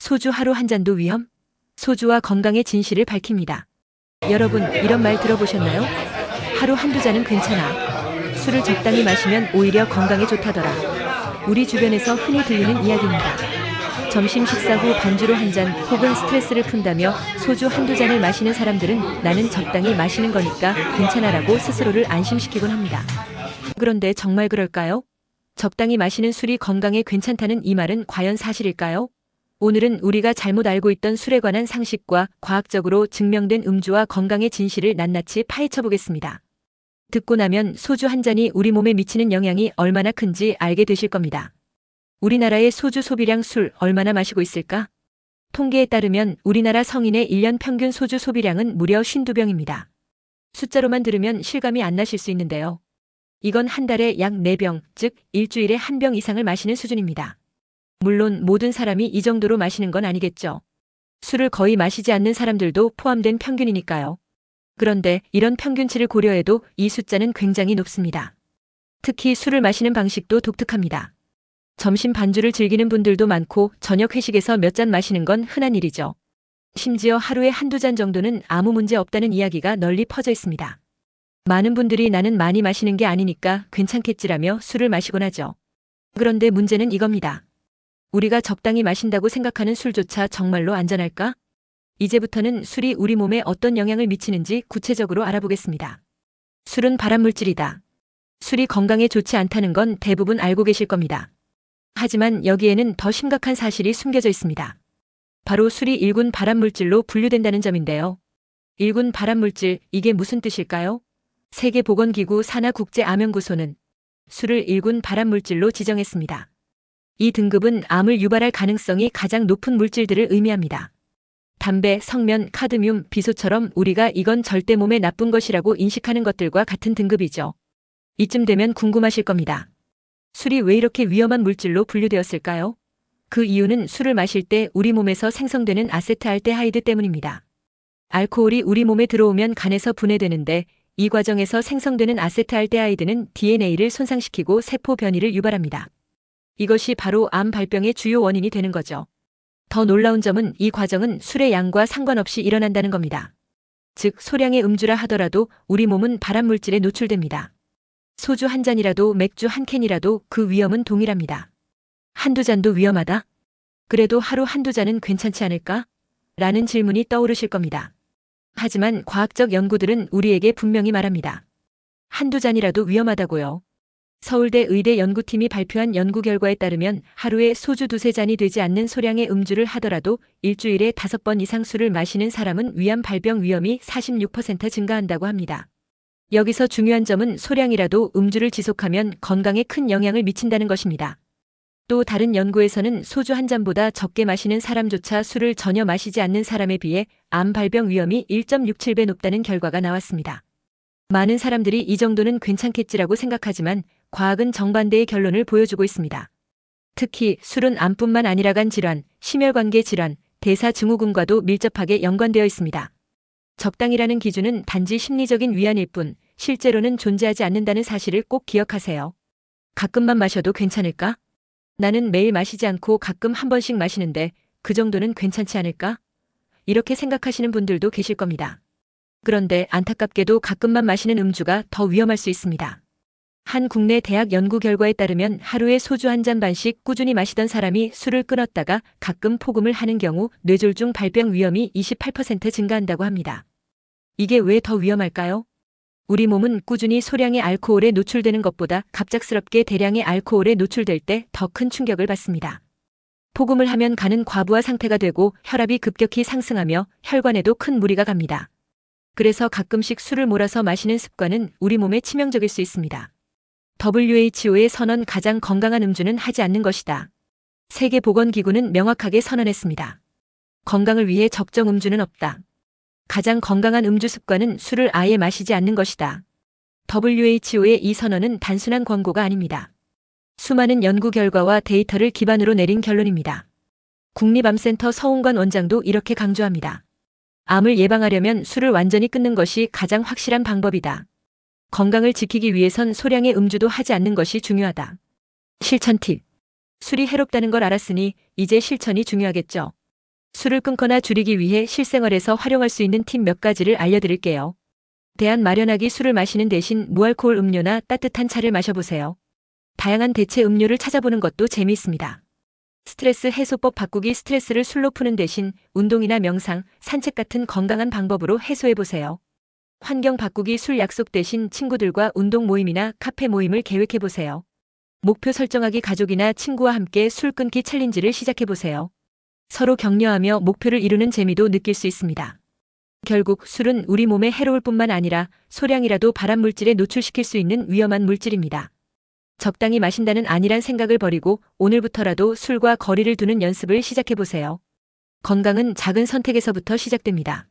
소주 하루 한 잔도 위험? 소주와 건강의 진실을 밝힙니다. 여러분, 이런 말 들어보셨나요? 하루 한두 잔은 괜찮아. 술을 적당히 마시면 오히려 건강에 좋다더라. 우리 주변에서 흔히 들리는 이야기입니다. 점심 식사 후 반주로 한 잔 혹은 스트레스를 푼다며 소주 한두 잔을 마시는 사람들은 나는 적당히 마시는 거니까 괜찮아라고 스스로를 안심시키곤 합니다. 그런데 정말 그럴까요? 적당히 마시는 술이 건강에 괜찮다는 이 말은 과연 사실일까요? 오늘은 우리가 잘못 알고 있던 술에 관한 상식과 과학적으로 증명된 음주와 건강의 진실을 낱낱이 파헤쳐 보겠습니다. 듣고 나면 소주 한 잔이 우리 몸에 미치는 영향이 얼마나 큰지 알게 되실 겁니다. 우리나라의 소주 소비량 술 얼마나 마시고 있을까? 통계에 따르면 우리나라 성인의 1년 평균 소주 소비량은 무려 52병입니다. 숫자로만 들으면 실감이 안 나실 수 있는데요. 이건 한 달에 약 4병, 즉 일주일에 1병 이상을 마시는 수준입니다. 물론 모든 사람이 이 정도로 마시는 건 아니겠죠. 술을 거의 마시지 않는 사람들도 포함된 평균이니까요. 그런데 이런 평균치를 고려해도 이 숫자는 굉장히 높습니다. 특히 술을 마시는 방식도 독특합니다. 점심 반주를 즐기는 분들도 많고 저녁 회식에서 몇 잔 마시는 건 흔한 일이죠. 심지어 하루에 한두 잔 정도는 아무 문제 없다는 이야기가 널리 퍼져 있습니다. 많은 분들이 나는 많이 마시는 게 아니니까 괜찮겠지라며 술을 마시곤 하죠. 그런데 문제는 이겁니다. 우리가 적당히 마신다고 생각하는 술조차 정말로 안전할까? 이제부터는 술이 우리 몸에 어떤 영향을 미치는지 구체적으로 알아보겠습니다. 술은 발암물질이다. 술이 건강에 좋지 않다는 건 대부분 알고 계실 겁니다. 하지만 여기에는 더 심각한 사실이 숨겨져 있습니다. 바로 술이 1군 발암물질로 분류된다는 점인데요. 1군 발암물질, 이게 무슨 뜻일까요? 세계보건기구 산하국제암연구소는 술을 1군 발암물질로 지정했습니다. 이 등급은 암을 유발할 가능성이 가장 높은 물질들을 의미합니다. 담배, 성면, 카드뮴, 비소처럼 우리가 이건 절대 몸에 나쁜 것이라고 인식하는 것들과 같은 등급이죠. 이쯤 되면 궁금하실 겁니다. 술이 왜 이렇게 위험한 물질로 분류되었을까요? 그 이유는 술을 마실 때 우리 몸에서 생성되는 아세트알데하이드 때문입니다. 알코올이 우리 몸에 들어오면 간에서 분해되는데 이 과정에서 생성되는 아세트알데하이드는 DNA를 손상시키고 세포 변이를 유발합니다. 이것이 바로 암 발병의 주요 원인이 되는 거죠. 더 놀라운 점은 이 과정은 술의 양과 상관없이 일어난다는 겁니다. 즉 소량의 음주라 하더라도 우리 몸은 발암물질에 노출됩니다. 소주 한 잔이라도 맥주 한 캔이라도 그 위험은 동일합니다. 한두 잔도 위험하다? 그래도 하루 한두 잔은 괜찮지 않을까? 라는 질문이 떠오르실 겁니다. 하지만 과학적 연구들은 우리에게 분명히 말합니다. 한두 잔이라도 위험하다고요. 서울대 의대 연구팀이 발표한 연구 결과에 따르면 하루에 소주 두세 잔이 되지 않는 소량의 음주를 하더라도 일주일에 5번 이상 술을 마시는 사람은 위암 발병 위험이 46% 증가한다고 합니다. 여기서 중요한 점은 소량이라도 음주를 지속하면 건강에 큰 영향을 미친다는 것입니다. 또 다른 연구에서는 소주 한 잔보다 적게 마시는 사람조차 술을 전혀 마시지 않는 사람에 비해 암 발병 위험이 1.67배 높다는 결과가 나왔습니다. 많은 사람들이 이 정도는 괜찮겠지라고 생각하지만 과학은 정반대의 결론을 보여주고 있습니다. 특히 술은 암뿐만 아니라 간 질환, 심혈관계 질환, 대사증후군과도 밀접하게 연관되어 있습니다. 적당이라는 기준은 단지 심리적인 위안일 뿐 실제로는 존재하지 않는다는 사실을 꼭 기억하세요. 가끔만 마셔도 괜찮을까? 나는 매일 마시지 않고 가끔 한 번씩 마시는데 그 정도는 괜찮지 않을까? 이렇게 생각하시는 분들도 계실 겁니다. 그런데 안타깝게도 가끔만 마시는 음주가 더 위험할 수 있습니다. 한 국내 대학 연구 결과에 따르면 하루에 소주 한 잔 반씩 꾸준히 마시던 사람이 술을 끊었다가 가끔 포금을 하는 경우 뇌졸중 발병 위험이 28% 증가한다고 합니다. 이게 왜 더 위험할까요? 우리 몸은 꾸준히 소량의 알코올에 노출되는 것보다 갑작스럽게 대량의 알코올에 노출될 때 더 큰 충격을 받습니다. 포금을 하면 간은 과부하 상태가 되고 혈압이 급격히 상승하며 혈관에도 큰 무리가 갑니다. 그래서 가끔씩 술을 몰아서 마시는 습관은 우리 몸에 치명적일 수 있습니다. WHO의 선언 가장 건강한 음주는 하지 않는 것이다. 세계보건기구는 명확하게 선언했습니다. 건강을 위해 적정 음주는 없다. 가장 건강한 음주 습관은 술을 아예 마시지 않는 것이다. WHO의 이 선언은 단순한 권고가 아닙니다. 수많은 연구 결과와 데이터를 기반으로 내린 결론입니다. 국립암센터 서홍관 원장도 이렇게 강조합니다. 암을 예방하려면 술을 완전히 끊는 것이 가장 확실한 방법이다. 건강을 지키기 위해선 소량의 음주도 하지 않는 것이 중요하다. 실천 팁. 술이 해롭다는 걸 알았으니 이제 실천이 중요하겠죠. 술을 끊거나 줄이기 위해 실생활에서 활용할 수 있는 팁 몇 가지를 알려드릴게요. 대안 마련하기. 술을 마시는 대신 무알코올 음료나 따뜻한 차를 마셔보세요. 다양한 대체 음료를 찾아보는 것도 재미있습니다. 스트레스 해소법 바꾸기. 스트레스를 술로 푸는 대신 운동이나 명상, 산책 같은 건강한 방법으로 해소해보세요. 환경 바꾸기. 술 약속 대신 친구들과 운동 모임이나 카페 모임을 계획해보세요. 목표 설정하기. 가족이나 친구와 함께 술 끊기 챌린지를 시작해보세요. 서로 격려하며 목표를 이루는 재미도 느낄 수 있습니다. 결국 술은 우리 몸에 해로울 뿐만 아니라 소량이라도 발암 물질에 노출시킬 수 있는 위험한 물질입니다. 적당히 마신다는 아니란 생각을 버리고 오늘부터라도 술과 거리를 두는 연습을 시작해보세요. 건강은 작은 선택에서부터 시작됩니다.